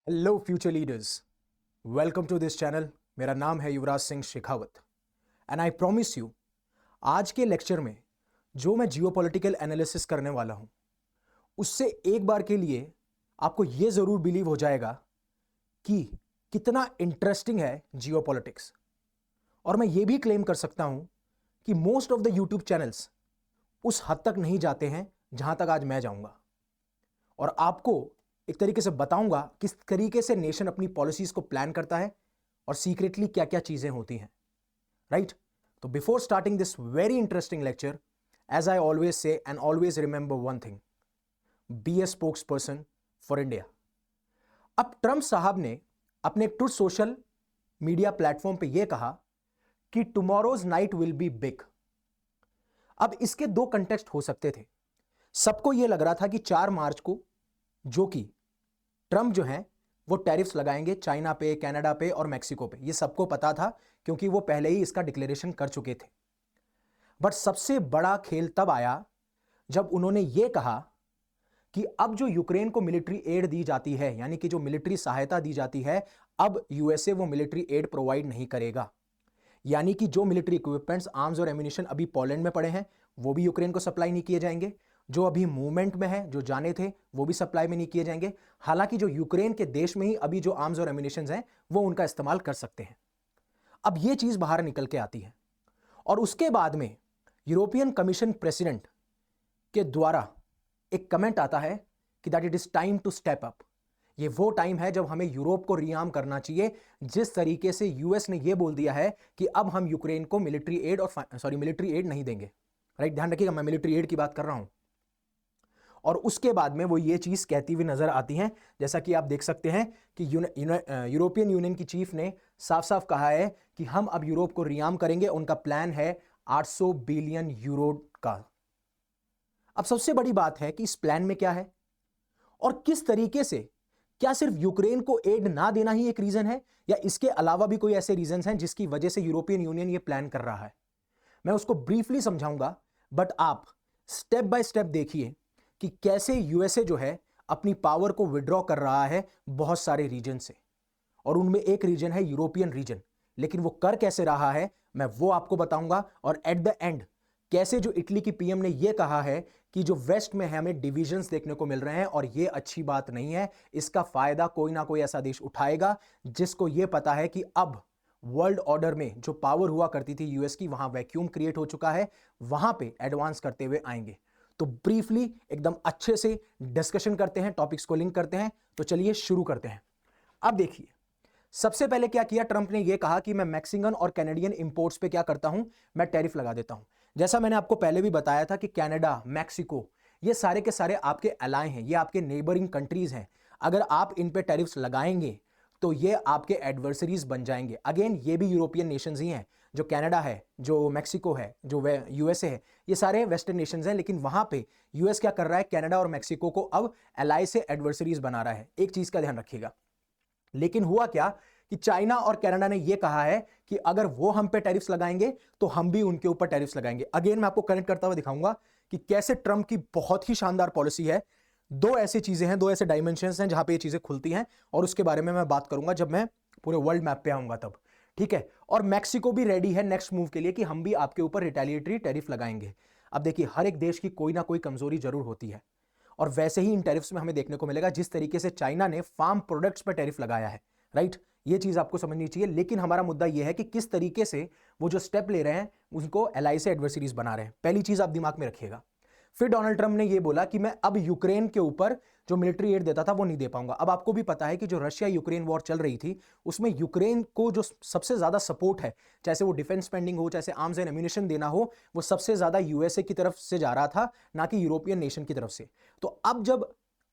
Hello future leaders, welcome to this channel. मेरा नाम है Yuvraj Singh Shekhawat and I promise you, आज के लेक्चर में जो मैं जियोपॉलिटिकल एनालिसिस करने वाला हूं उससे एक बार के लिए आपको यह जरूर बिलीव हो जाएगा कि कितना इंटरेस्टिंग है जियोपॉलिटिक्स। और मैं यह भी क्लेम कर सकता हूं कि most of the YouTube channels उस हद तक नहीं जाते हैं जहां तक आज मैं जाऊंगा, और आपको एक तरीके से बताऊंगा किस तरीके से नेशन अपनी पॉलिसीज को प्लान करता है और सीक्रेटली क्या क्या चीजें होती हैं, राइट? तो before starting this very interesting lecture, as I always say and always remember one thing, be a spokesperson for India. अब ट्रंप साहब ने अपने ट्रूथ सोशल मीडिया प्लेटफॉर्म पे यह कहा कि tomorrow's night will be big. अब इसके दो कंटेक्स्ट हो सकते थे। सबको यह लग रहा था कि 4 मार्च को जो कि ट्रंप जो है वो टैरिफ्स लगाएंगे चाइना पे, कनाडा पे और मैक्सिको पे। ये सबको पता था क्योंकि वो पहले ही इसका डिक्लेरेशन कर चुके थे। बट सबसे बड़ा खेल तब आया जब उन्होंने ये कहा कि अब जो यूक्रेन को मिलिट्री एड दी जाती है, यानी कि जो मिलिट्री सहायता दी जाती है, अब यूएसए वो मिलिट्री एड प्रोवाइड नहीं करेगा। यानी कि जो मिलिट्री इक्विपमेंट्स, आर्म्स और एम्यूनिशन अभी पोलैंड में पड़े हैं वो भी यूक्रेन को सप्लाई नहीं किए जाएंगे। जो अभी मूवमेंट में है, जो जाने थे, वो भी सप्लाई में नहीं किए जाएंगे। हालांकि जो यूक्रेन के देश में ही अभी जो आर्म्स और एम्यूनिशन हैं वो उनका इस्तेमाल कर सकते हैं। अब ये चीज बाहर निकल के आती है और उसके बाद में यूरोपियन कमीशन प्रेसिडेंट के द्वारा एक कमेंट आता है कि that it is time to step up. ये वो टाइम है जब हमें यूरोप को रिआर्म करना चाहिए। जिस तरीके से यूएस ने यह बोल दिया है कि अब हम यूक्रेन को मिलिट्री एड और मिलिट्री एड नहीं देंगे, राइट? ध्यान रखिएगा, मैं मिलिट्री एड की बात कर रहा हूं। और उसके बाद में वो ये चीज कहती हुई नजर आती है, जैसा कि आप देख सकते हैं कि यूरोपियन यूनियन की चीफ ने साफ साफ कहा है कि हम अब यूरोप को रिआर्म करेंगे। उनका प्लान है 800 बिलियन यूरो का। अब सबसे बड़ी बात है कि इस प्लान में क्या है और किस तरीके से, क्या सिर्फ यूक्रेन को एड ना देना ही एक रीजन है या इसके अलावा भी कोई ऐसे रीजन हैं जिसकी वजह से यूरोपियन यूनियन ये प्लान कर रहा है? मैं उसको ब्रीफली समझाऊंगा, बट आप स्टेप बाय स्टेप देखिए कि कैसे यूएसए जो है अपनी पावर को विड्रॉ कर रहा है बहुत सारे रीजन से, और उनमें एक रीजन है यूरोपियन रीजन। लेकिन वो कर कैसे रहा है मैं वो आपको बताऊंगा। और एट द एंड कैसे जो इटली की पीएम ने यह कहा है कि जो वेस्ट में है हमें डिविजन्स देखने को मिल रहे हैं और यह अच्छी बात नहीं है, इसका फायदा कोई ना कोई ऐसा देश उठाएगा जिसको यह पता है कि अब वर्ल्ड ऑर्डर में जो पावर हुआ करती थी यूएस की, वहां वैक्यूम क्रिएट हो चुका है, वहां पे एडवांस करते हुए आएंगे। तो ब्रीफली एकदम अच्छे से डिस्कशन करते हैं, टॉपिक्स को लिंक करते हैं। तो चलिए शुरू करते हैं। अब देखिए, सबसे पहले क्या किया ट्रंप ने, यह कहा कि मैं मैक्सिकन और कैनेडियन इंपोर्ट्स पे क्या करता हूं, मैं टैरिफ लगा देता हूं। जैसा मैंने आपको पहले भी बताया था कि कनाडा, मैक्सिको, ये सारे के सारे आपके अलाय हैं, ये आपके नेबरिंग कंट्रीज हैं। अगर आप इन पे टैरिफ्स लगाएंगे तो ये आपके एडवर्सरीज बन जाएंगे। अगेन ये भी यूरोपियन नेशंस ही हैं, जो कनाडा है, जो मैक्सिको है, जो यूएसए है, ये सारे वेस्टर्न नेशंस हैं। लेकिन वहां पे यूएस क्या कर रहा है, कनाडा और मैक्सिको को अब एलाई से एडवर्सरीज बना रहा है। एक चीज का ध्यान रखिएगा। लेकिन हुआ क्या कि चाइना और कनाडा ने यह कहा है कि अगर वो हम पे टैरिफ्स लगाएंगे तो हम भी उनके ऊपर टैरिफ्स लगाएंगे। अगेन मैं आपको कनेक्ट करता हुआ दिखाऊंगा कि कैसे ट्रंप की बहुत ही शानदार पॉलिसी है। दो ऐसी चीजें हैं, दो ऐसे डायमेंशंस हैं जहां पे ये चीजें खुलती हैं, और उसके बारे में मैं बात करूंगा जब मैं पूरे वर्ल्ड मैप पे आऊंगा तब, ठीक है? और मैक्सिको भी रेडी है नेक्स्ट मूव के लिए कि हम भी आपके ऊपर रिटेलिएटरी टैरिफ लगाएंगे। अब देखिए, हर एक देश की कोई ना कोई कमजोरी जरूर होती है, और वैसे ही इन टैरिफ्स में हमें देखने को मिलेगा जिस तरीके से चाइना ने फार्म प्रोडक्ट्स पर टैरिफ लगाया है, राइट? ये चीज आपको समझनी चाहिए। लेकिन हमारा मुद्दा यह है कि किस तरीके से वो जो स्टेप ले रहे हैं उनको एलाई से एडवर्सरीज बना रहे हैं। पहली चीज आप दिमाग में रखिएगा। फिर डोनाल्ड ट्रंप ने यह बोला कि मैं अब यूक्रेन के ऊपर जो मिलिट्री एड देता था वो नहीं दे पाऊंगा। अब आपको भी पता है कि जो रशिया यूक्रेन वॉर चल रही थी उसमें यूक्रेन को जो सबसे ज्यादा सपोर्ट है, चाहे वो डिफेंस स्पेंडिंग हो, चाहे आर्म्स एंड एम्यूनिशन देना हो, वो सबसे ज्यादा यूएसए की तरफ से जा रहा था, ना कि यूरोपियन नेशन की तरफ से। तो अब जब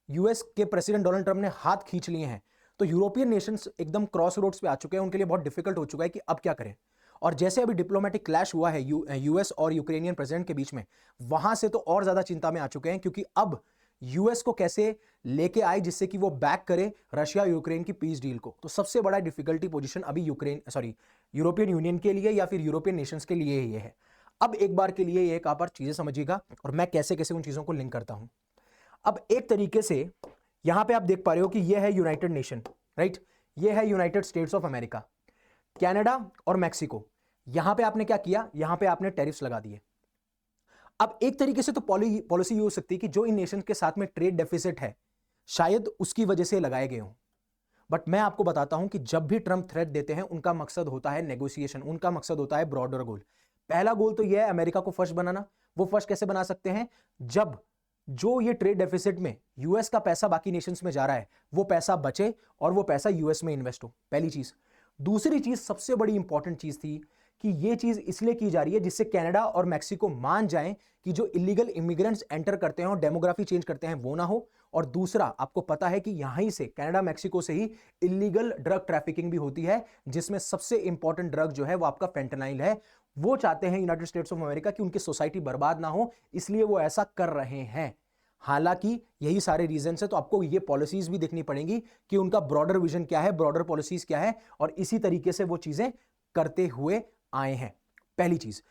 यूएस के प्रेसिडेंट डोनाल्ड ट्रंप ने हाथ खींच लिए हैं तो यूरोपियन नेशंस एकदम क्रॉस रोड्स पे आ चुके हैं। उनके लिए बहुत डिफिकल्ट हो चुका है कि अब क्या करें। और जैसे अभी डिप्लोमेटिक क्लैश हुआ है यूएस और यूक्रेनियन प्रेसिडेंट के बीच में, वहां से तो और ज्यादा चिंता में आ चुके हैं, क्योंकि अब यूएस को कैसे लेके आए जिससे कि वो बैक करे रशिया यूक्रेन की पीस डील को। तो सबसे बड़ा डिफिकल्टी पोजीशन अभी यूरोपियन यूनियन के लिए या फिर यूरोपियन नेशंस के लिए ये है। अब एक बार के लिए एक आप चीजें समझिएगा और मैं कैसे कैसे उन चीजों को लिंक करता हूं। अब एक तरीके से यहां पे आप देख पा रहे हो कि यह है यूनाइटेड नेशन, राइट। ये है United states of America. Canada और मैक्सिको, यहां पे आपने क्या किया, यहां पे आपने टैरिफ्स लगा दिए। अब एक तरीके से तो पॉलिसी ये हो सकती है कि जो इन नेशन के साथ में ट्रेड डेफिसिट है शायद उसकी वजह से लगाए गए हों, बट मैं आपको बताता हूं कि जब भी ट्रंप थ्रेट देते हैं उनका मकसद होता है नेगोशिएशन, उनका मकसद होता है ब्रॉडर गोल। पहला गोल तो यह है अमेरिका को फर्स्ट बनाना। वो फर्स्ट कैसे बना सकते हैं, जब जो ये ट्रेड डेफिसिट में यूएस का पैसा बाकी नेशंस में जा रहा है वो पैसा बचे और वो पैसा यूएस में इन्वेस्ट हो, पहली चीज। दूसरी चीज, सबसे बड़ी इंपॉर्टेंट चीज थी कि ये चीज इसलिए की जा रही है जिससे कनाडा और मैक्सिको मान जाएं कि जो इलीगल इमिग्रेंट्स एंटर करते हैं और डेमोग्राफी चेंज करते हैं वो ना हो। और दूसरा, आपको पता है कि यहां से कनाडा मैक्सिको से ही इलीगल ड्रग ट्रैफिकिंग भी होती है, जिसमें सबसे इंपॉर्टेंट ड्रग जो है वो आपका फेंटेनाइल है। वो चाहते हैं यूनाइटेड स्टेट्स ऑफ अमेरिका कि उनकी सोसाइटी बर्बाद ना हो, इसलिए वो ऐसा कर रहे हैं। हालांकि यही सारे रीजन है, तो आपको ये पॉलिसीज भी देखनी पड़ेंगी कि उनका ब्रॉडर विजन क्या है, ब्रॉडर पॉलिसीज क्या है, और इसी तरीके से वो चीजें करते हुए आए हैं, पहली चीज।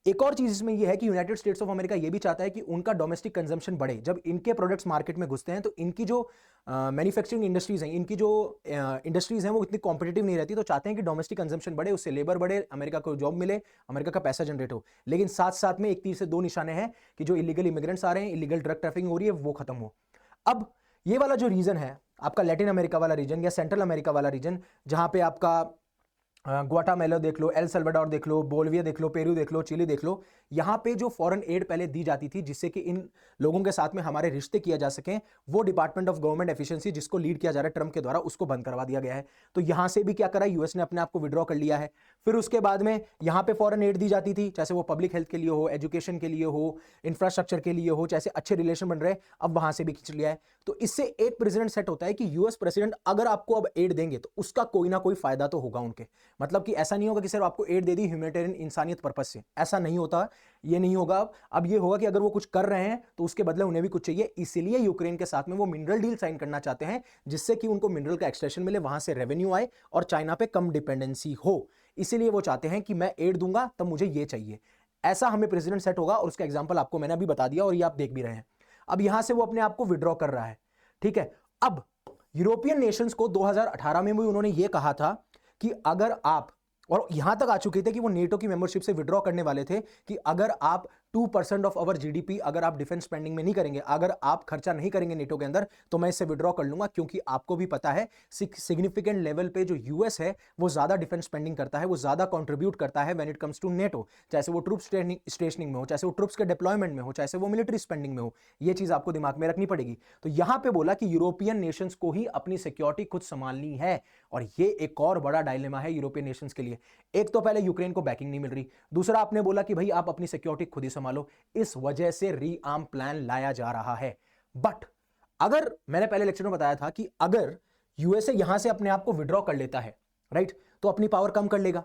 एक और चीज इसमें यह है कि यूनाइटेड स्टेट्स ऑफ अमेरिका यह भी चाहता है कि उनका डोमेस्टिक कंजम्पशन बढ़े। जब इनके प्रोडक्ट्स मार्केट में घुसते हैं तो इनकी जो मैन्युफैक्चरिंग इंडस्ट्रीज हैं, इनकी जो इंडस्ट्रीज हैं वो इतनी कॉम्पिटिटिव नहीं रहती, तो चाहते हैं कि डोमेस्टिक कंजम्पशन बढ़े, उससे लेबर बढ़े, अमेरिका को जॉब मिले, अमेरिका का पैसा जनरेट हो। लेकिन साथ साथ में एक तीर से दो निशाने हैं कि जो इलीगल इमिग्रेंट्स आ रहे हैं, इलीगल ड्रग ट्रैफिकिंग हो रही है, वो खत्म हो। अब ये वाला जो रीजन है आपका लैटिन अमेरिका वाला रीजन या सेंट्रल अमेरिका वाला रीजन, जहां पे आपका ग्वाटामेला देख लो, एल सल्वाडोर देख लो, बोलिविया देख लो, पेरू देख लो, चिली देख लो, यहां पे जो फॉरेन एड पहले दी जाती थी जिससे कि इन लोगों के साथ में हमारे रिश्ते किया जा सकें, वो डिपार्टमेंट ऑफ गवर्नमेंट एफिशिएंसी जिसको लीड किया जा रहा है ट्रंप के द्वारा, उसको बंद करवा दिया गया है। तो यहां से भी क्या करा, यूएस ने अपने आप को विड्रॉ कर लिया है। फिर उसके बाद में यहां पे फॉरेन एड दी जाती थी, चाहे वो पब्लिक हेल्थ के लिए हो, एजुकेशन के लिए हो, इंफ्रास्ट्रक्चर के लिए हो, चाहे अच्छे रिलेशन बन रहे, अब वहां से भी खींच लिया है। तो इससे एक प्रेसिडेंट सेट होता है कि यूएस प्रेसिडेंट अगर आपको अब एड देंगे तो उसका कोई ना कोई फायदा तो होगा उनके, मतलब कि ऐसा नहीं होगा कि सिर्फ आपको एड दे दी ह्यूमैनिटेरियन इंसानियत पर्पस से, ऐसा नहीं होता, ये नहीं होगा। अब ये होगा कि अगर वो कुछ कर रहे हैं तो उसके बदले उन्हें भी कुछ चाहिए, इसीलिए यूक्रेन के साथ में वो मिनरल डील साइन करना चाहते हैं जिससे कि उनको मिनरल का एक्सट्रैक्शन मिले, वहां से रेवेन्यू आए और चाइना पे कम डिपेंडेंसी हो। इसीलिए वो चाहते हैं कि मैं एड दूंगा तब मुझे ये चाहिए, ऐसा हमें प्रेसिडेंट सेट होगा। और उसका एग्जांपल आपको मैंने अभी बता दिया और ये आप देख भी रहे हैं। अब यहां से वो अपने आप को विड्रॉ कर रहा है, ठीक है। अब यूरोपियन नेशंस को 2018 में भी उन्होंने ये कहा था कि अगर आप, और यहां तक आ चुके थे कि वो नेटो की मेंबरशिप से विड्रॉ करने वाले थे, कि अगर आप 2% ऑफ अवर जीडीपी अगर आप डिफेंस स्पेंडिंग में नहीं करेंगे, अगर आप खर्चा नहीं करेंगे नेटो के अंदर, तो मैं इससे विड्रॉ कर लूंगा। क्योंकि आपको भी पता है सिग्निफिकेंट लेवल पे जो यूएस है वो ज्यादा डिफेंस स्पेंडिंग करता है, वो ज्यादा कंट्रीब्यूट करता है when it comes to NATO, चाहे वो ट्रूप स्टेशनिंग में हो, चाहे वो ट्रूप्स के डिप्लॉयमेंट में हो, चाहे वो मिलिट्री स्पेंडिंग में हो। ये चीज आपको दिमाग में रखनी पड़ेगी। तो यहां पे बोला कि यूरोपियन नेशंस को ही अपनी सिक्योरिटी खुद संभालनी है, और ये एक और बड़ा डायलेमा है यूरोपियन नेशंस के लिए। एक तो पहले यूक्रेन को बैकिंग नहीं मिल रही, दूसरा आपने बोला कि भाई आप अपनी सिक्योरिटी खुद ही संभालो, इस वजह से रीआर्म प्लान लाया जा रहा है। बट अगर मैंने पहले लेक्चर में बताया था कि अगर यूएसए यहां से अपने आप को विड्रॉ कर लेता है, राइट, तो अपनी पावर कम कर लेगा।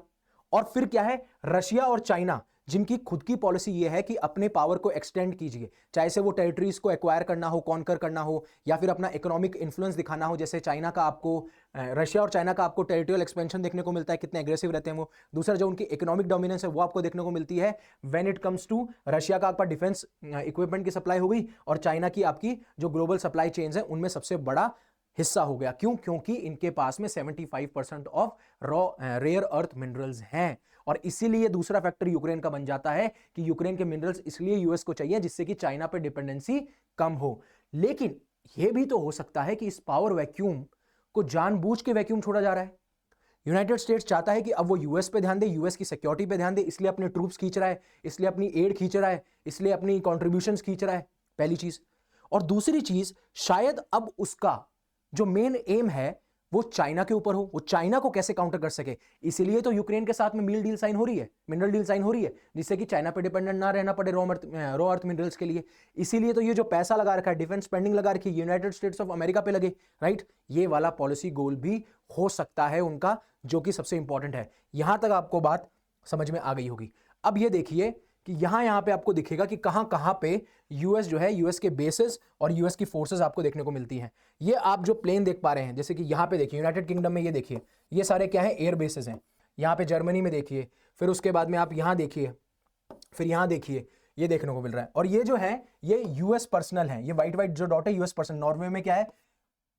और फिर क्या है, रशिया और चाइना जिनकी खुद की पॉलिसी यह है कि अपने पावर को एक्सटेंड कीजिए, चाहे से वो टेरिटरीज को एक्वायर करना हो, कॉन्कर करना हो, या फिर अपना इकोनॉमिक इन्फ्लुएंस दिखाना हो। जैसे चाइना का आपको, रशिया और चाइना का आपको टेरिटोरियल एक्सपेंशन देखने को मिलता है, कितने एग्रेसिव रहते हैं वो। दूसरा जो उनकी इकोनॉमिक डोमिनेंस है वो आपको देखने को मिलती है when it comes to Russia का आपका डिफेंस इक्विपमेंट की सप्लाई हो गई, और चाइना की आपकी जो ग्लोबल सप्लाई चेन्स है उनमें सबसे बड़ा हिस्सा हो गया। क्यों? क्योंकि इनके पास में 75% of raw rare earth minerals हैं, और इसीलिए दूसरा फैक्टर यूक्रेन का बन जाता है कि यूक्रेन के मिनरल्स इसलिए यूएस को चाहिए जिससे कि चाइना पे डिपेंडेंसी कम हो। लेकिन यह भी तो हो सकता है कि इस पावर वैक्यूम को जानबूझ के वैक्यूम छोड़ा जा रहा है। यूनाइटेड स्टेट्स चाहता है कि अब वो यूएस पे ध्यान दे, यूएस की सिक्योरिटी पे ध्यान दे, इसलिए अपने ट्रूप्स खींच रहा है, इसलिए अपनी एड खींच रहा है, इसलिए अपनी कॉन्ट्रीब्यूशंस खींच रहा है, पहली चीज। और दूसरी चीज, शायद अब उसका जो मेन एम है वो चाइना के ऊपर हो, वो चाइना को कैसे काउंटर कर सके। इसीलिए तो यूक्रेन के साथ में मिल डील साइन हो रही है, मिनरल डील साइन हो रही है, जिससे कि चाइना पे डिपेंडेंट ना रहना पड़े रॉ अर्थ मिनरल्स के लिए। इसीलिए तो ये जो पैसा लगा रखा है, डिफेंस स्पेंडिंग लगा रखी है, यूनाइटेड स्टेट्स ऑफ अमेरिका पे लगे, राइट। ये वाला पॉलिसी गोल भी हो सकता है उनका, जो कि सबसे इंपॉर्टेंट है। यहां तक आपको बात समझ में आ गई होगी। अब ये देखिए कि यहां पे आपको दिखेगा कि कहां कहां पे यूएस जो है, यूएस के बेसेस और यूएस की फोर्सेस आपको देखने को मिलती हैं। ये आप जो प्लेन देख पा रहे हैं, जैसे कि यहां पे देखिए यूनाइटेड किंगडम में, ये देखिए ये सारे क्या है, एयर बेसेस हैं। यहां पे जर्मनी में देखिए, फिर उसके बाद में आप यहां देखिए, फिर यहां देखिए, ये देखने को मिल रहा है। और ये जो है ये यूएस पर्सनल है, ये व्हाइट व्हाइट जो डॉट है यूएस पर्सनल। नॉर्वे में क्या है,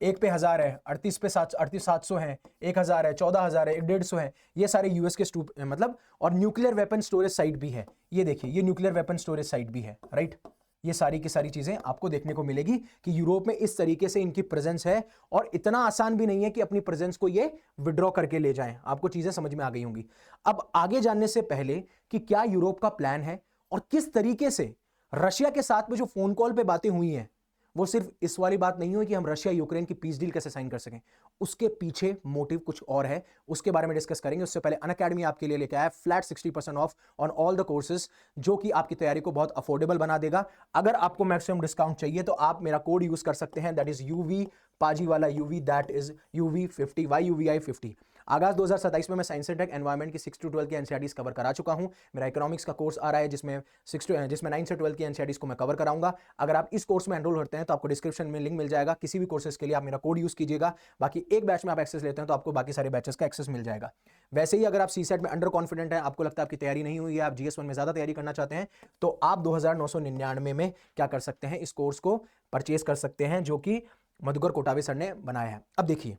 एक पे 1000 है, 38 पे 700 है, 1000 है, 14000 है, 150 है, ये सारे यूएस के मतलब, और न्यूक्लियर वेपन स्टोरेज साइट भी है। ये देखिए, ये न्यूक्लियर वेपन स्टोरेज साइट भी है, राइट। ये सारी की सारी चीजें आपको देखने को मिलेगी कि यूरोप में इस तरीके से इनकी प्रेजेंस है, और इतना आसान भी नहीं है कि अपनी प्रेजेंस को ये विड्रॉ करके ले जाएं। आपको चीजें समझ में आ गई होंगी। अब आगे जानने से पहले कि क्या यूरोप का प्लान है और किस तरीके से रशिया के साथ में जो फोन कॉल पे बातें हुई हैं, वो सिर्फ इस वाली बात नहीं हुई कि हम रशिया यूक्रेन की पीस डील कैसे साइन कर सकें, उसके पीछे मोटिव कुछ और है, उसके बारे में डिस्कस करेंगे। उससे पहले अनअकैडमी आपके लिए लेकर आया flat 60% of on all the courses, जो कि आपकी तैयारी को बहुत अफोर्डेबल बना देगा। अगर आपको मैक्सिमम डिस्काउंट चाहिए तो आप मेरा कोड यूज कर सकते हैं, दैट इज यूवी पाजी वाला UV, that is UV50 YUVI50। आगाज 2027 में मैं साइंस टेक एनवायरमेंट की 6 to 12 की एनसीईआरटीज कवर करा चुका हूं। मेरा इकोनॉमिक्स का कोर्स आ रहा है जिसमें 9 से 12 की एनसीईआरटीज को मैं कवर कराऊंगा। अगर आप इस कोर्स में एनरोल होते हैं तो आपको डिस्क्रिप्शन में लिंक मिल जाएगा, किसी भी कोर्सेज के लिए आप मेरा कोड यूज कीजिएगा। बाकी एक बैच में आप एक्सेस लेते हैं तो आपको बाकी सारे बैचेस का एक्सेस मिल जाएगा। वैसे ही अगर आप सीसेट में अंडर कॉन्फिडेंट है, आपको लगता है आपकी तैयारी नहीं हुई है, आप GS1 में ज्यादा तैयारी करना चाहते हैं, तो आप 2999 में क्या कर सकते हैं, इस कोर्स को परचेज कर सकते हैं, जो कि मधुकर कोटावे सर ने बनाया है। अब देखिए,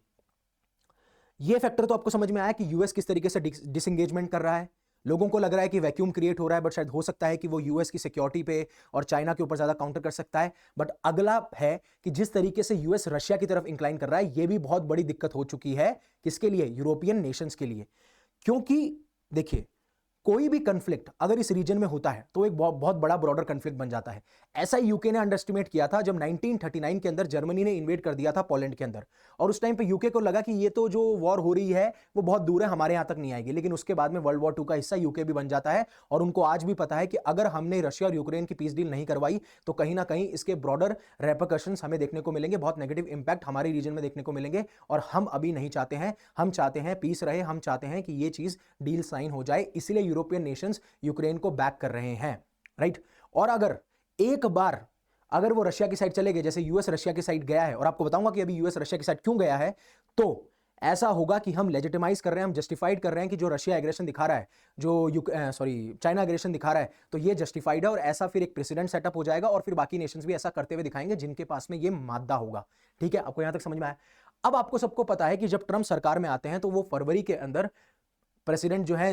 ये फैक्टर तो आपको समझ में आया कि यूएस किस तरीके से डिसएंगेजमेंट कर रहा है। लोगों को लग रहा है कि वैक्यूम क्रिएट हो रहा है, बट शायद हो सकता है कि वो यूएस की सिक्योरिटी पे और चाइना के ऊपर ज्यादा काउंटर कर सकता है। बट अगला है कि जिस तरीके से यूएस रशिया की तरफ इंक्लाइन कर रहा है, ये भी बहुत बड़ी दिक्कत हो चुकी है। किसके लिए? यूरोपियन नेशंस के लिए। क्योंकि देखिए, कोई भी कंफ्लिक्ट अगर इस रीजन में होता है तो एक बहुत बड़ा ब्रॉडर कंफ्लिक्ट बन जाता है। ऐसा ही यूके ने अंडरएस्टिमेट किया था जब 1939 के अंदर जर्मनी ने इन्वेड कर दिया था पोलैंड के अंदर, और उस टाइम पे यूके को लगा कि ये तो जो वॉर हो रही है वो बहुत दूर है, हमारे यहां तक नहीं आएगी। लेकिन उसके बाद में वर्ल्ड वॉर 2 का हिस्सा यूके भी बन जाता है, और उनको आज भी पता है कि अगर हमने रशिया और यूक्रेन की पीस डील नहीं करवाई तो कहीं ना कहीं इसके ब्रॉडर रेपरकशंस हमें देखने को मिलेंगे, बहुत नेगेटिव इंपैक्ट हमारे रीजन में देखने को मिलेंगे, और हम अभी नहीं चाहते हैं। हम चाहते हैं पीस रहे, हम चाहते हैं कि ये चीज डील साइन हो जाए, इसलिए यूरोपियन नेशंस यूक्रेन को बैक कर रहे हैं, राइट। और अगर एक बार अगर वो रशिया की साइड चले गए, जैसे यूएस रशिया की साइड गया है, और आपको बताऊंगा कि अभी यूएस रशिया की साइड क्यों गया है, तो ऐसा होगा कि हम लेजिटिमाइज कर रहे हैं, हम जस्टिफाइड कर रहे हैं कि जो रशिया एग्रेशन दिखा रहा है, जो चाइना एग्रेशन दिखा रहा है, तो ये जस्टिफाइड है, और ऐसा फिर एक प्रेसिडेंट सेटअप हो जाएगा, और फिर बाकी नेशंस भी ऐसा करते हुए दिखाएंगे जिनके पास में ये मादा होगा। ठीक है, आपको यहां तक समझ में आया? अब आपको सबको पता है कि जब ट्रंप सरकार में आते हैं तो वो फरवरी के अंदर प्रेसिडेंट जो है,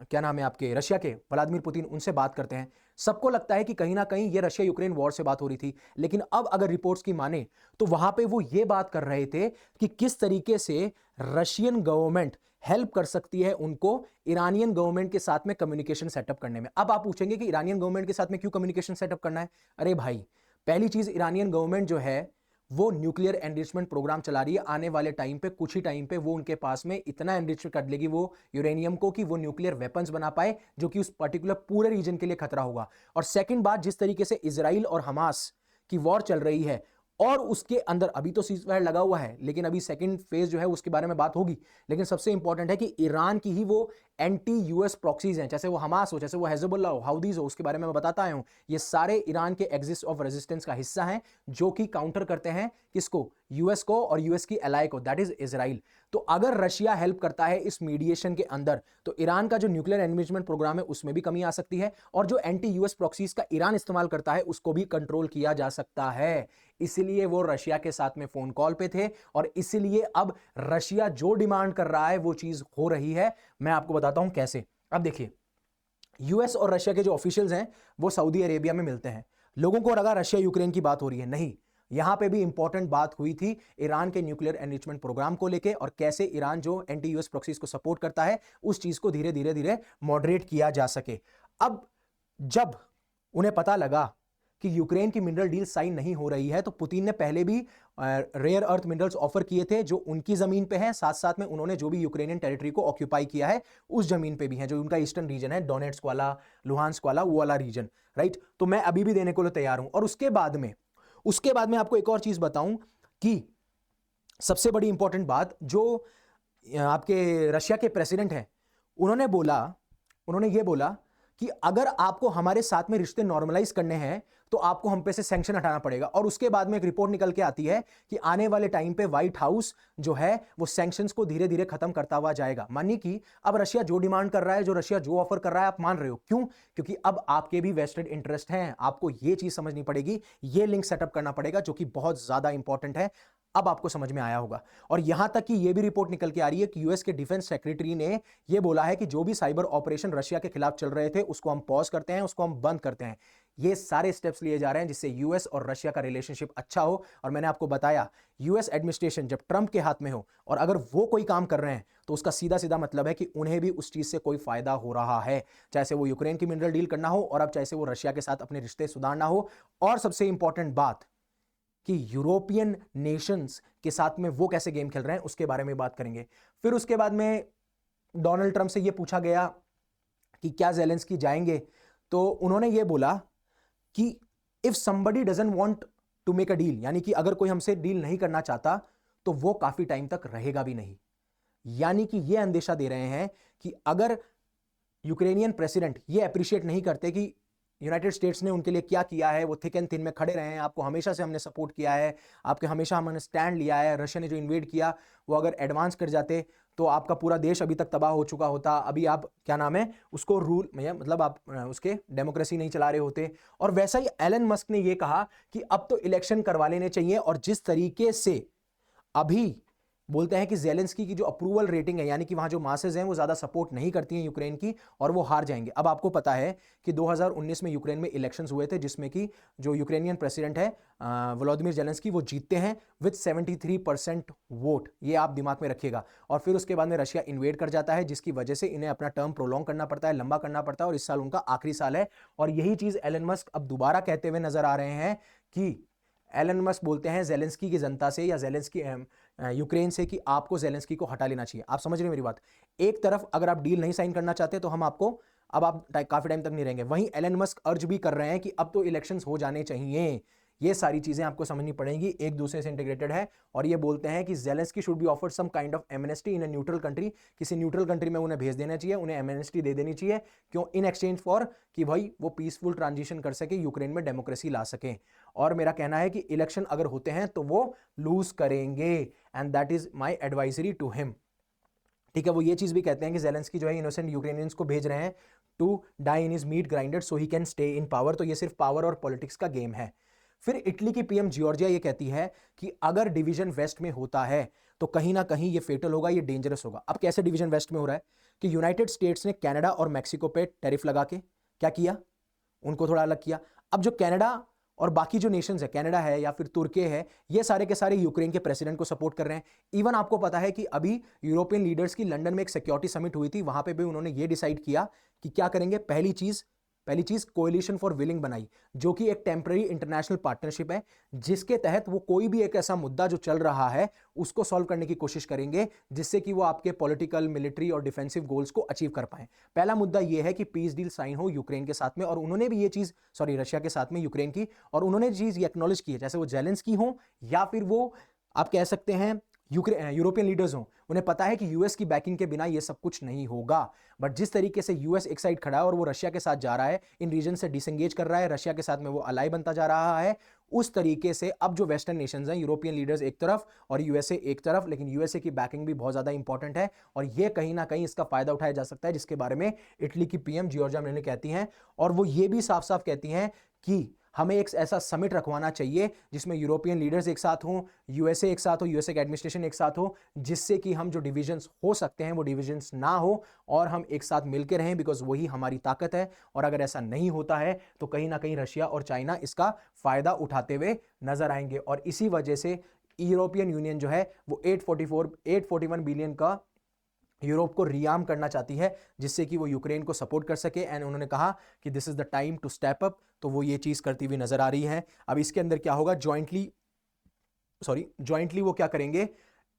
क्या नाम है आपके रशिया के, व्लादिमीर पुतिन, उनसे बात करते हैं। सबको लगता है कि कहीं ना कहीं ये रशिया यूक्रेन वॉर से बात हो रही थी, लेकिन अब अगर रिपोर्ट्स की माने तो वहां पे वो ये बात कर रहे थे कि किस तरीके से रशियन गवर्नमेंट हेल्प कर सकती है उनको ईरानियन गवर्नमेंट के साथ में कम्युनिकेशन सेटअप करने में। अब आप पूछेंगे कि ईरानियन गवर्नमेंट के साथ में क्यों कम्युनिकेशन सेटअप करना है? अरे भाई, पहली चीज, ईरानियन गवर्नमेंट जो है वो न्यूक्लियर एनरिचमेंट प्रोग्राम चला रही है। आने वाले टाइम पे, कुछ ही टाइम पे, वो उनके पास में इतना एनरिच कर लेगी वो यूरेनियम को कि वो न्यूक्लियर वेपन्स बना पाए, जो कि उस पर्टिकुलर पूरे रीजन के लिए खतरा होगा। और सेकंड बात, जिस तरीके से इजराइल और हमास की वॉर चल रही है, और उसके अंदर अभी तो सीजफायर लगा हुआ है, लेकिन अभी सेकंड फेज जो है उसके बारे में बात होगी। लेकिन सबसे इंपॉर्टेंट है कि ईरान की ही वो एंटी यूएस प्रॉक्सीज हैं, चाहे वो हमास हो, चाहे वो हिजबुल्लाह हो, हाउदीज हो, उसके बारे में मैं बताता आया हूं। ये सारे ईरान के एग्जिस्ट ऑफ रेजिस्टेंस का हिस्सा हैं, जो कि काउंटर करते हैं किसको? यूएस को, और यूएस की एलाई को, दैट इज इजराइल। तो अगर रशिया हेल्प करता है इस मीडिएशन के अंदर, तो ईरान का जो न्यूक्लियर एनरिचमेंट प्रोग्राम है उसमें भी कमी आ सकती है, और जो एंटी यूएस प्रॉक्सीज का ईरान इस्तेमाल करता है उसको भी कंट्रोल किया जा सकता है। इसलिए वो रशिया के साथ में फोन कॉल पे थे, और इसलिए अब रशिया जो डिमांड कर रहा है वो चीज हो रही है। मैं आपको बताता हूं कैसे। अब देखिए, यूएस और रशिया के जो ऑफिशियल्स हैं वो सऊदी अरेबिया में मिलते हैं। लोगों को लगा रशिया यूक्रेन की बात हो रही है, नहीं, यहां पे भी इंपॉर्टेंट बात हुई थी ईरान के न्यूक्लियर एनरिचमेंट प्रोग्राम को लेके, और कैसे ईरान जो एंटी यूएस प्रॉक्सीज को सपोर्ट करता है उस चीज को धीरे धीरे धीरे मॉडरेट किया जा सके। अब जब उन्हें पता लगा कि यूक्रेन की मिनरल डील साइन नहीं हो रही है, तो पुतिन ने पहले भी रेयर अर्थ मिनरल्स ऑफर किए थे जो उनकी जमीन पे हैं, साथ साथ में उन्होंने जो भी यूक्रेनियन टेरिटरी को ऑक्यूपाई किया है उस जमीन पे भी है, जो उनका ईस्टर्न रीजन है, डोनेट्स्क वाला, लुहांस्क वाला, वो वाला रीजन, राइट। तो मैं अभी भी देने को तैयार हूं। और उसके बाद में आपको एक और चीज बताऊं कि सबसे बड़ी इंपॉर्टेंट बात, जो आपके रशिया के प्रेसिडेंट हैं, उन्होंने ये बोला कि अगर आपको हमारे साथ में रिश्ते नॉर्मलाइज करने हैं तो आपको हम पे से सैंक्शन हटाना पड़ेगा। और उसके बाद में एक रिपोर्ट निकल के आती है कि आने वाले टाइम पे व्हाइट हाउस जो है वो सैंक्शंस को धीरे धीरे खत्म करता हुआ जाएगा। मानिए कि अब रशिया जो डिमांड कर रहा है, जो रशिया जो ऑफर कर रहा है, आप मान रहे हो। क्यों? क्योंकि अब आपके भी वेस्टेड इंटरेस्ट हैं। आपको ये चीज समझनी पड़ेगी, ये लिंक सेटअप करना पड़ेगा, जो कि बहुत ज्यादा इंपॉर्टेंट है। अब आपको समझ में आया होगा। और यहां तक कि यह भी रिपोर्ट निकल के आ रही है कि यूएस के डिफेंस सेक्रेटरी ने यह बोला है कि जो भी साइबर ऑपरेशन रशिया के खिलाफ चल रहे थे उसको हम पॉज करते हैं, उसको हम बंद करते हैं। ये सारे स्टेप्स लिए जा रहे हैं जिससे यूएस और रशिया का रिलेशनशिप अच्छा हो। और मैंने आपको बताया, यूएस एडमिनिस्ट्रेशन जब ट्रंप के हाथ में हो और अगर वो कोई काम कर रहे हैं तो उसका सीधा सीधा मतलब है कि उन्हें भी उस चीज से कोई फायदा हो रहा है, चाहे से वो यूक्रेन की मिनरल डील करना हो और अब चाहे से वो रशिया के साथ अपने रिश्ते सुधारना हो। और सबसे इंपॉर्टेंट बात कि यूरोपियन नेशंस के साथ में वो कैसे गेम खेल रहे हैं उसके बारे में बात करेंगे। फिर उसके बाद में डोनाल्ड ट्रंप से ये पूछा गया कि क्या ज़ेलेंस्की जाएंगे, तो उन्होंने ये बोला कि if somebody doesn't want to make a deal, यानी कि अगर कोई हमसे डील नहीं करना चाहता तो वो काफी टाइम तक रहेगा भी नहीं। यानी कि ये अंदेशा दे रहे हैं कि अगर यूक्रेनियन प्रेसिडेंट ये अप्रिशिएट नहीं करते कि यूनाइटेड स्टेट्स ने उनके लिए क्या किया है, वो थिक एंड थिन में खड़े रहे हैं, आपको हमेशा से हमने सपोर्ट किया है, आपके हमेशा हमने स्टैंड लिया है, रशिया ने जो इन्वेड किया वो अगर एडवांस कर जाते तो आपका पूरा देश अभी तक तबाह हो चुका होता, अभी आप क्या नाम है उसको रूल मतलब आप उसके डेमोक्रेसी नहीं चला रहे होते। और वैसा ही एलन मस्क ने ये कहा कि अब तो इलेक्शन करवा लेने चाहिए। और जिस तरीके से अभी बोलते हैं कि ज़ेलेंस्की की जो अप्रूवल रेटिंग है, यानी कि वहां जो मासेस हैं वो ज्यादा सपोर्ट नहीं करती हैं यूक्रेन की और वो हार जाएंगे। अब आपको पता है कि 2019 में यूक्रेन में इलेक्शंस हुए थे जिसमें कि जो यूक्रेनियन प्रेसिडेंट है वोलोदिमिर ज़ेलेंस्की वो जीतते हैं विद 73% वोट, ये आप दिमाग में रखिएगा। और फिर उसके बाद में रशिया इन्वेड कर जाता है जिसकी वजह से इन्हें अपना टर्म प्रोलॉन्ग करना पड़ता है, लंबा करना पड़ता है और इस साल उनका आखिरी साल है। और यही चीज एलन मस्क अब दोबारा कहते हुए नजर आ रहे हैं कि एलन मस्क बोलते हैं ज़ेलेंस्की की जनता से या ज़ेलेंस्की यूक्रेन से कि आपको ज़ेलेंस्की को हटा लेना चाहिए। आप समझ रहे हैं मेरी बात? एक तरफ अगर आप डील नहीं साइन करना चाहते तो हम आपको, अब आप काफी टाइम तक नहीं रहेंगे, वहीं एलन मस्क अर्ज भी कर रहे हैं कि अब तो इलेक्शंस हो जाने चाहिए। ये सारी चीजें आपको समझनी पड़ेंगी, एक दूसरे से इंटीग्रेटेड है। और ये बोलते हैं कि Zelensky should be offered some kind of amnesty in a neutral country, किसी न्यूट्रल कंट्री में उन्हें भेज देना चाहिए, उन्हें एमनेस्टी दे देनी चाहिए। क्यों? इन एक्सचेंज फॉर कि भाई वो पीसफुल ट्रांजिशन कर सके, यूक्रेन में डेमोक्रेसी ला सके। और मेरा कहना है कि इलेक्शन अगर होते हैं तो वो लूज करेंगे and that is my advisory to him. ठीक है, वो ये चीज भी कहते हैं कि ज़ेलेंस्की जो है इनोसेंट यूक्रेनियंस को भेज रहे हैं to die in his meat grinder so he can stay in power. तो ये सिर्फ पावर और पॉलिटिक्स का गेम है। फिर इटली की पीएम जॉर्जिया ये कहती है कि अगर डिवीजन वेस्ट में होता है तो कहीं ना कहीं ये फेटल होगा, ये डेंजरस होगा। अब कैसे डिवीजन वेस्ट में हो रहा है कि यूनाइटेड स्टेट्स ने कनाडा और मैक्सिको पे टैरिफ लगा के क्या किया, उनको थोड़ा अलग किया। अब जो कनाडा और बाकी जो नेशंस है, कनाडा है या फिर तुर्की है, ये सारे के सारे यूक्रेन के प्रेसिडेंट को सपोर्ट कर रहे हैं। इवन आपको पता है कि अभी यूरोपियन लीडर्स की लंदन में एक सिक्योरिटी समिट हुई थी, वहां पे भी उन्होंने ये डिसाइड किया कि क्या करेंगे। पहली चीज कोएलिशन फॉर विलिंग बनाई, जो कि एक टेम्पररी इंटरनेशनल पार्टनरशिप है जिसके तहत वो कोई भी एक ऐसा मुद्दा जो चल रहा है उसको सॉल्व करने की कोशिश करेंगे जिससे कि वो आपके पॉलिटिकल, मिलिट्री और डिफेंसिव गोल्स को अचीव कर पाए। पहला मुद्दा ये है कि पीस डील साइन हो यूक्रेन के साथ में, और उन्होंने भी ये चीज, रशिया के साथ में यूक्रेन की, और उन्होंने चीज ये एक्नॉलेज की है, जैसे वो ज़ेलेंस्की हो या फिर वो आप कह सकते हैं यूरोपियन लीडर्स हों, उन्हें पता है कि यूएस की बैकिंग के बिना ये सब कुछ नहीं होगा। बट जिस तरीके से यूएस एक साइड खड़ा है और वो रशिया के साथ जा रहा है, इन रीजन से डिसंगेज कर रहा है, रशिया के साथ में वो अलाई बनता जा रहा है, उस तरीके से अब जो वेस्टर्न नेशंस हैं, यूरोपियन लीडर्स एक तरफ और यूएसए एक तरफ, लेकिन यूएसए की बैकिंग भी बहुत ज्यादा इंपॉर्टेंट है और ये कहीं ना कहीं इसका फायदा उठाया जा सकता है, जिसके बारे में इटली की पीएम जॉर्जिया मेलोनी कहती हैं। और वो ये भी साफ साफ कहती हैं कि हमें एक ऐसा समिट रखवाना चाहिए जिसमें यूरोपियन लीडर्स एक साथ हों, यूएसए एक साथ हो, यूएसए का एडमिनिस्ट्रेशन एक साथ हो, जिससे कि हम जो डिविजन्स हो सकते हैं वो डिविजन्स ना हो और हम एक साथ मिलकर रहें, बिकॉज वही हमारी ताकत है। और अगर ऐसा नहीं होता है तो कहीं ना कहीं रशिया और चाइना इसका फायदा उठाते हुए नजर आएंगे। और इसी वजह से यूरोपियन यूनियन जो है वो 841 बिलियन का यूरोप को रियार्म करना चाहती है, जिससे कि वो यूक्रेन को सपोर्ट कर सके। एंड उन्होंने कहा कि this is the time to step up, तो वो ये चीज करती हुई नजर आ रही है। अब इसके अंदर क्या होगा, ज्वाइंटली वो क्या करेंगे,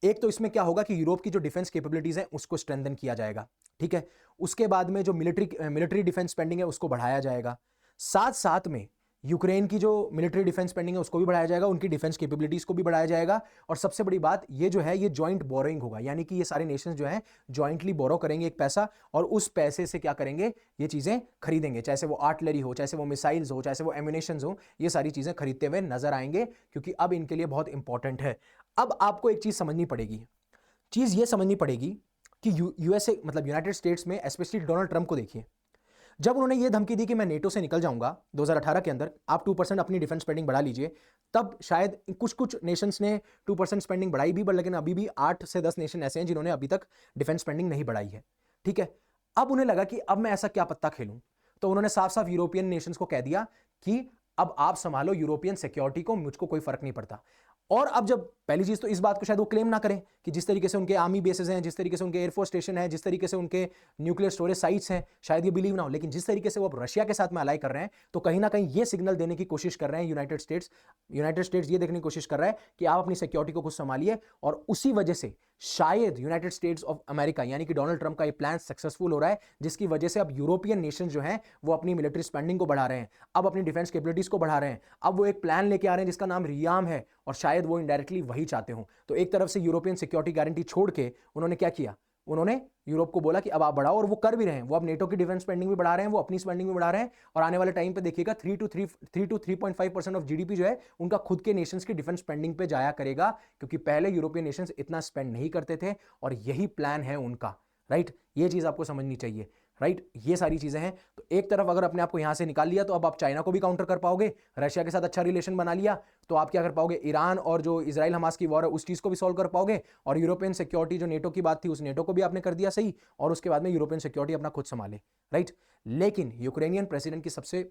एक तो इसमें क्या होगा कि यूरोप की जो डिफेंस कैपेबिलिटीज है उसको स्ट्रेंथन किया जाएगा, ठीक है। उसके बाद में जो मिलिट्री डिफेंस स्पेंडिंग है उसको बढ़ाया जाएगा, साथ साथ में यूक्रेन की जो मिलिट्री डिफेंस स्पेंडिंग है उसको भी बढ़ाया जाएगा, उनकी डिफेंस कैपेबिलिटीज को भी बढ़ाया जाएगा। और सबसे बड़ी बात ये जो है, ये जॉइंट बोरोइंग होगा, यानी कि ये सारे नेशंस जो हैं जॉइंटली बोरो करेंगे एक पैसा और उस पैसे से क्या करेंगे, ये चीजें खरीदेंगे, चाहे से वो आर्टिलरी हो, चाहे से वो मिसाइल्स हो, चाहे से वो एम्यूनेशंस हो, ये सारी चीजें खरीदते हुए नजर आएंगे, क्योंकि अब इनके लिए बहुत इंपॉर्टेंट है। अब आपको एक चीज समझनी पड़ेगी, कि यूएसए मतलब यूनाइटेड स्टेट्स में स्पेशली डोनाल्ड ट्रंप को देखिए, जब उन्होंने ये धमकी दी कि मैं नेटो से निकल जाऊंगा 2018 के अंदर, आप 2% अपनी डिफेंस स्पेंडिंग बढ़ा लीजिए, तब शायद कुछ कुछ नेशंस ने 2% स्पेंडिंग बढ़ाई भी, लेकिन अभी भी 8 से 10 नेशन ऐसे हैं जिन्होंने अभी तक डिफेंस स्पेंडिंग नहीं बढ़ाई है। ठीक है, अब उन्हें लगा कि अब मैं ऐसा क्या पत्ता खेलूं, तो उन्होंने साफ साफ यूरोपियन नेशंस को कह दिया कि अब आप संभालो यूरोपियन सिक्योरिटी को, मुझको कोई फर्क नहीं पड़ता। और अब जब पहली चीज तो इस बात को शायद वो क्लेम ना करें कि जिस तरीके से उनके आर्मी बेसेस हैं, जिस तरीके से उनके एयरफोर्स स्टेशन है, जिस तरीके से उनके न्यूक्लियर स्टोरेज साइट्स हैं, शायद ये बिलीव ना हो, लेकिन जिस तरीके से वो अब रशिया के साथ में अलाई कर रहे हैं, तो कहीं ना कहीं ये सिग्नल देने की कोशिश कर रहे हैं यूनाइटेड स्टेट्स ये देखने की कोशिश कर रहा है कि आप अपनी सिक्योरिटी को खुद संभालिए। और उसी वजह से शायद यूनाइटेड स्टेट्स ऑफ अमेरिका यानी कि डोनाल्ड ट्रंप का ये प्लान सक्सेसफुल हो रहा है, जिसकी वजह से अब यूरोपियन नेशन जो हैं वो अपनी मिलिट्री स्पेंडिंग को बढ़ा रहे हैं, अब अपनी डिफेंस कैपेबिलिटीज को बढ़ा रहे हैं, अब वो एक प्लान लेके आ रहे हैं जिसका नाम रियाम है, और शायद वो इनडायरेक्टली वही चाहते हो। तो एक तरफ से यूरोपियन सिक्योरिटी गारंटी छोड़ के उन्होंने क्या किया, उन्होंने यूरोप को बोला कि अब आप बढ़ाओ, और वो कर भी रहे हैं। वो अब नेटो की डिफेंस स्पेंडिंग भी बढ़ा रहे हैं, वो अपनी स्पेंडिंग भी बढ़ा रहे हैं, और आने वाले टाइम पे देखिएगा 3 to 3.5% ऑफ जीडीपी जो है उनका खुद के नेशंस की डिफेंस स्पेंडिंग पे जाया करेगा, क्योंकि पहले यूरोपियन नेशंस इतना स्पेंड नहीं करते थे, और यही प्लान है उनका। राइट, ये चीज आपको समझनी चाहिए। राइट, ये सारी चीजें हैं। तो एक तरफ अगर अपने आप को यहां से निकाल लिया, तो अब आप चाइना को भी काउंटर कर पाओगे, रशिया के साथ अच्छा रिलेशन बना लिया, तो आप क्या कर पाओगे, ईरान और जो इजराइल हमास की वॉर है उस चीज को भी सॉल्व कर पाओगे, और यूरोपियन सिक्योरिटी जो नेटो की बात थी उस नेटो को भी आपने कर दिया सही, और उसके बाद में यूरोपियन सिक्योरिटी अपना खुद संभाले। राइट, लेकिन यूक्रेनियन प्रेसिडेंट की सबसे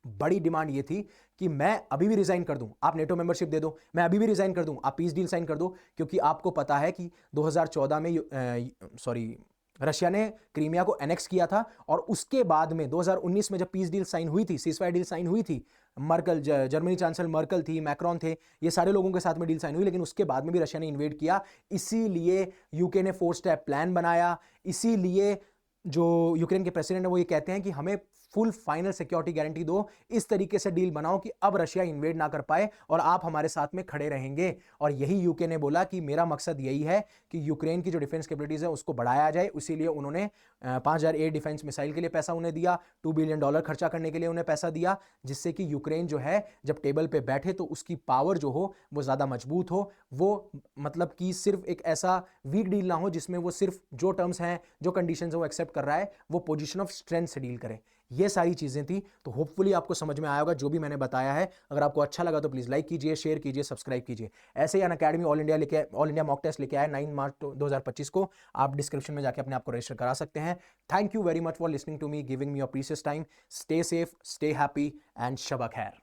बड़ी डिमांड ये थी कि मैं अभी भी रिजाइन कर दूं, आप नेटो मेंबरशिप दे दो, मैं अभी भी रिजाइन कर दूं, आप पीस डील साइन कर दो, क्योंकि आपको पता है कि 2014 में रशिया ने क्रीमिया को एनेक्स किया था, और उसके बाद में 2019 में जब पीस डील साइन हुई थी, सीजफायर डील साइन हुई थी, मर्कल जर्मनी चांसलर मर्कल थी, मैक्रोन थे, ये सारे लोगों के साथ में डील साइन हुई, लेकिन उसके बाद में भी रशिया ने इन्वेड किया। इसीलिए यूके ने 4 स्टेप प्लान बनाया, इसीलिए जो यूक्रेन के प्रेसिडेंट है वो ये कहते हैं कि हमें फुल फाइनल सिक्योरिटी गारंटी दो, इस तरीके से डील बनाओ कि अब रशिया इन्वेड ना कर पाए और आप हमारे साथ में खड़े रहेंगे। और यही यूके ने बोला कि मेरा मकसद यही है कि यूक्रेन की जो डिफेंस कैपेबिलिटीज है उसको बढ़ाया जाए, इसीलिए उन्होंने 5000 एयर डिफेंस मिसाइल के लिए पैसा उन्हें दिया, $2 बिलियन खर्चा करने के लिए उन्हें पैसा दिया, जिससे कि यूक्रेन जो है जब टेबल पे बैठे तो उसकी पावर जो हो वो ज्यादा मजबूत हो, वो मतलब कि सिर्फ एक ऐसा वीक डील ना हो जिसमें वो सिर्फ जो टर्म्स हैं, जो कंडीशन है वो एक्सेप्ट कर रहा है, वो पोजीशन ऑफ स्ट्रेंथ से डील करे। ये सारी चीजें थी। तो होपफुली आपको समझ में आया होगा जो भी मैंने बताया है। अगर आपको अच्छा लगा तो प्लीज लाइक कीजिए, शेयर कीजिए, सब्सक्राइब कीजिए। ऐसे ही Unacademy all India mock test लेके आया 9 मार्च 2025 को, आप डिस्क्रिप्शन में जाके अपने आप को रजिस्टर करा सकते हैं। Thank you very much for listening to me, giving me your precious time. Stay safe, stay happy and शब खैर।